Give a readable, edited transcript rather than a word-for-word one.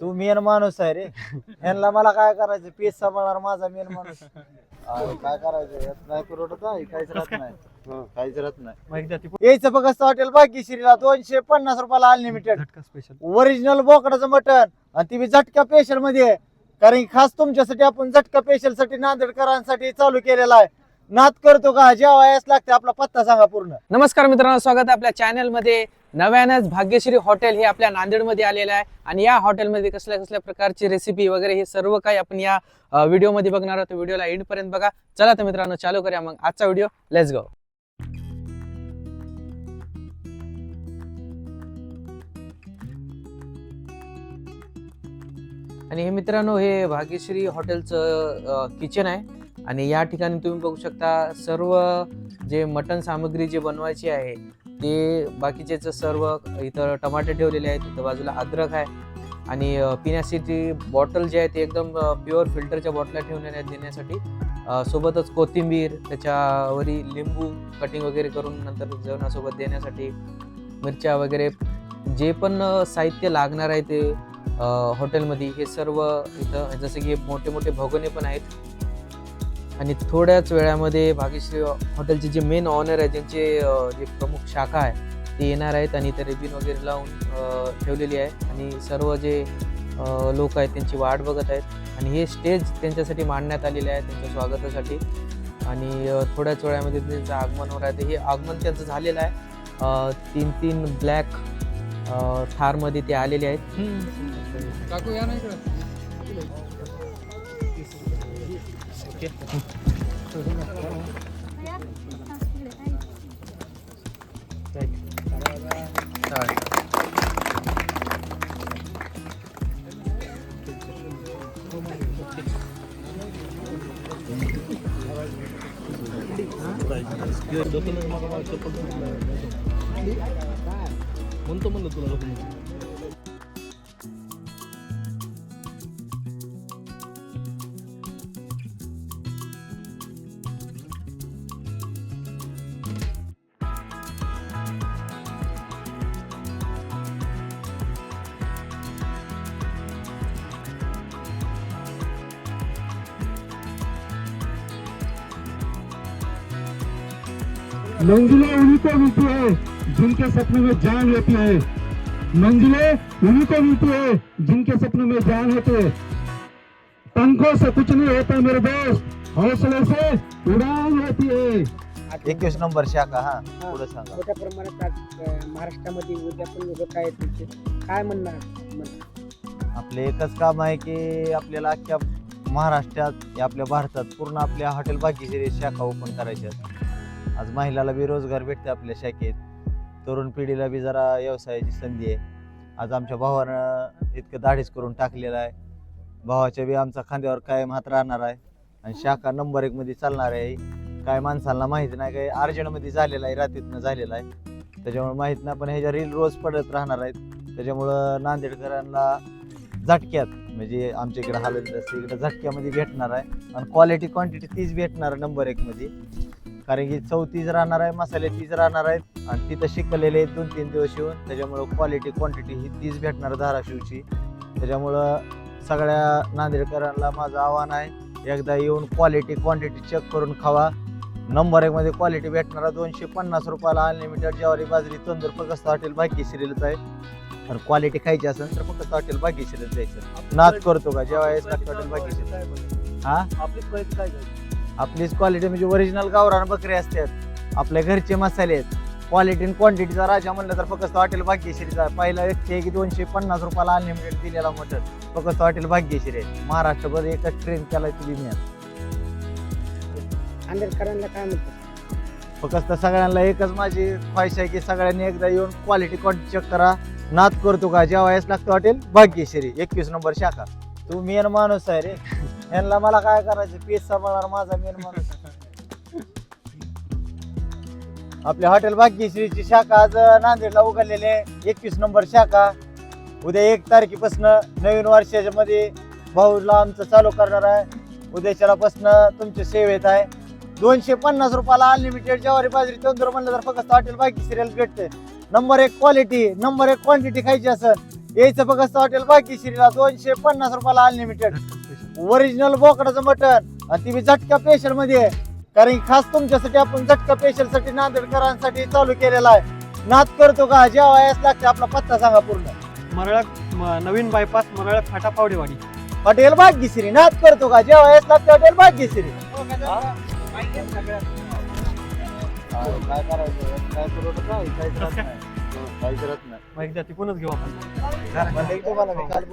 तू main माणूस आहे रे. यांना मला काय करायचं, पीस सांभाळणार माझा मेन माणूस. काय करायचं, यात नाही पुरवठत आहे, काहीच राहत नाही. काहीच राहत नाही. यायचं फक्त हॉटेल भाग्यश्रीला 250 रुपयाला अनलिमिटेड ओरिजिनल बोकडाचं मटण, आणि ती बी झटका स्पेशल मध्ये. कारण की खास तुमच्यासाठी आपण झटका स्पेशल साठी नांदेडकरांसाठी चालू केलेला आहे. नाद करतो का जेवायच लागते. आपला पत्ता सांगा पूर्ण. नमस्कार मित्रांनो, स्वागत आहे आपल्या चॅनल मध्ये. नव्यानंच भाग्यश्री हॉटेल हे आपल्या नांदेडमध्ये आलेलं आहे आणि या हॉटेलमध्ये कसल्या कसल्या प्रकारची रेसिपी वगैरे हे सर्व काही आपण या व्हिडिओ मध्ये बघणार आहोत. व्हिडिओला एंड पर्यंत बघा. चला तर मित्रांनो, चालू करूया मग आजचा व्हिडिओ. Let's go. आणि हे मित्रांनो, हे भाग्यश्री हॉटेलचं किचन आहे आणि या ठिकाणी तुम्ही बघू शकता सर्व जे मटण सामग्री जे बनवायची आहे ते बाकीचेच सर्व. इथं टमाटे ठेवलेले आहेत, इथं बाजूला अद्रक आहे आणि पिण्यासाठी बॉटल जे आहे ते एकदम प्युअर फिल्टरच्या बॉटल्या ठेवलेल्या आहेत देण्यासाठी. सोबतच कोथिंबीर, त्याच्यावरील लिंबू कटिंग वगैरे करून नंतर जेवणासोबत देण्यासाठी, मिरच्या वगैरे जे पण साहित्य लागणार आहे ते हॉटेलमध्ये हे सर्व इथं. जसं की मोठे मोठे भगोने पण आहेत. आणि थोड्याच वेळामध्ये भाग्यश्री हॉटेलचे जे मेन ऑनर आहे, ज्यांचे जे प्रमुख शाखा आहे ते येणार आहेत आणि ते रिबिन वगैरे लावून ठेवलेली आहे आणि सर्व जे लोक आहेत त्यांची वाट बघत आहेत. आणि हे स्टेज त्यांच्यासाठी मांडण्यात आलेले आहे त्यांच्या स्वागतासाठी. आणि थोड्याच वेळामध्ये त्यांचं आगमन होणार आहे. हे आगमन त्यांचं झालेलं आहे. 3 ब्लॅक थारमध्ये ते आलेले आहेत. काकू या नाही म्हणलं तुला. मंजिलें उन्हीं को मिलती है जिनके सपनों में जान होती है. मंजिलें उन्हीं को मिलती है जिनके सपनों में जान होती है. पंखों से कुछ नहीं होता मेरे दोस्त, हौसले से उड़ान होती है. 21 नंबर शाखा. हा पुढे सांगा. मोठ्या प्रमाणात आज महाराष्ट्रामध्ये उद्या पण लोक काय तुमचे काय म्हणणार? आपले एकच काम आहे की आपल्याला अख्ख्या महाराष्ट्रात, आपल्या भारतात पूर्ण आपल्या हॉटेल भाग्यश्री शाखा ओपन करायच्या. आज महिलाला बी रोजगार भेटते आपल्या शाखेत, तरुण पिढीला बी जरा व्यवसायाची संधी आहे. आज आमच्या भावानं इतकं धाडस करून टाकलेलं आहे. भावाच्या बी आमचा खांद्यावर कायम हात राहणार आहे आणि शाखा नंबर 1 मध्ये चालणार आहे. काय माणसांना माहिती नाही, काय अर्जंटमध्ये झालेला आहे, रात्रीतनं झालेला आहे, त्याच्यामुळे माहीत नाही. पण ह्याच्या रील रोज पडत राहणार आहेत. त्याच्यामुळं नांदेडकरांना झटक्यात, म्हणजे आमच्या इकडे हालत असते, इकडे झटक्यामध्ये भेटणार आहे. आणि क्वालिटी क्वांटिटी तीच भेटणार नंबर 1 मध्ये. कारण की चव तीच राहणार आहे, मसाले तीच राहणार आहेत आणि तिथं शिकलेले आहेत 2-3 दिवस येऊन. त्याच्यामुळं क्वालिटी क्वांटिटी ही तीच भेटणार धाराशिवची. त्याच्यामुळं सगळ्या नांदेडकरांना माझं आव्हान आहे, एकदा येऊन क्वालिटी क्वांटिटी चेक करून खावा. नंबर 1 मध्ये क्वालिटी भेटणारा 250 रुपयाला अनलिमिटेड ज्वारी बाजरी तंदूर फक्त हॉटेल भाग्यश्रीलाच आहे. तर क्वालिटी खायची असेल तर फक्त हॉटेल भाग्यश्रीलाच जायचं. नाद करतो का जेव्हा हॉटेल भाग्यश्री. हा आपलीच क्वालिटी म्हणजे ओरिजिनल गावरान बकरी असतात, आपल्या घरचे मसाले आहेत. क्वालिटी आणि क्वांटिटीचा राजा म्हणलं तर फक्त हॉटेल भाग्यश्रीचा. पहिला व्यक्ती आहे की 250 रुपयाला अनलिमिटेड दिलेला मटन फक्त हॉटेल भाग्यश्री आहे. महाराष्ट्रभर एकच ट्रेन केलाय तुम्ही मी. आंबेडकरांना काय म्हणतात? फक्त सगळ्यांना एकच माझी ख्वाहिश आहे की सगळ्यांनी एकदा येऊन क्वालिटी क्वांटिटी चेक करा. नाद करतो का जेवायच लागतं हॉटेल भाग्यश्री 21 नंबर शाखा. तू मेन माणूस आहे रे. यांना मला काय करायचं, पीस सांभाळणार माझा मेन माणूस. आपल्या हॉटेल भाग्यश्रीची शाखा आज नांदेडला उघडलेली आहे, 21 नंबर शाखा. उद्या 1 तारखेपासून नवीन वर्षाच्या मध्ये भाऊला आमचं चालू करणार आहे. उद्याच्याला पासून तुमच्या सेवेत आहे. 250 रुपयाला अनलिमिटेड ज्वारी बाजरी तंदूर म्हणलं तर फक्त हॉटेल भाग्यश्रीला भेटते. नंबर 1 क्वालिटी, नंबर 1 क्वांटिटी खायची असेल यायचं फक्त हॉटेल भाग्यश्रीला 250 रुपयाला अनलिमिटेड ओरिजिनल बोकडाचं मटण आणि ती बी झटका स्पेशल मध्ये कारण की खास तुमच्यासाठी आपण झटका स्पेशल साठी नांदेडकरांसाठी चालू केलेला आहे. नाद करतो का जेव्हा यायच लागते आपला पत्ता सांगा पूर्ण. नवीन बायपास मरळ फाटा पावडेवाडी. हॉटेल भाग्यश्री नाद करतो का जेव्हा यायच लागते हॉटेल भाग्यश्री. काय करायचं काय करत नाही एकदा तिकूनच घेऊ आपण. काल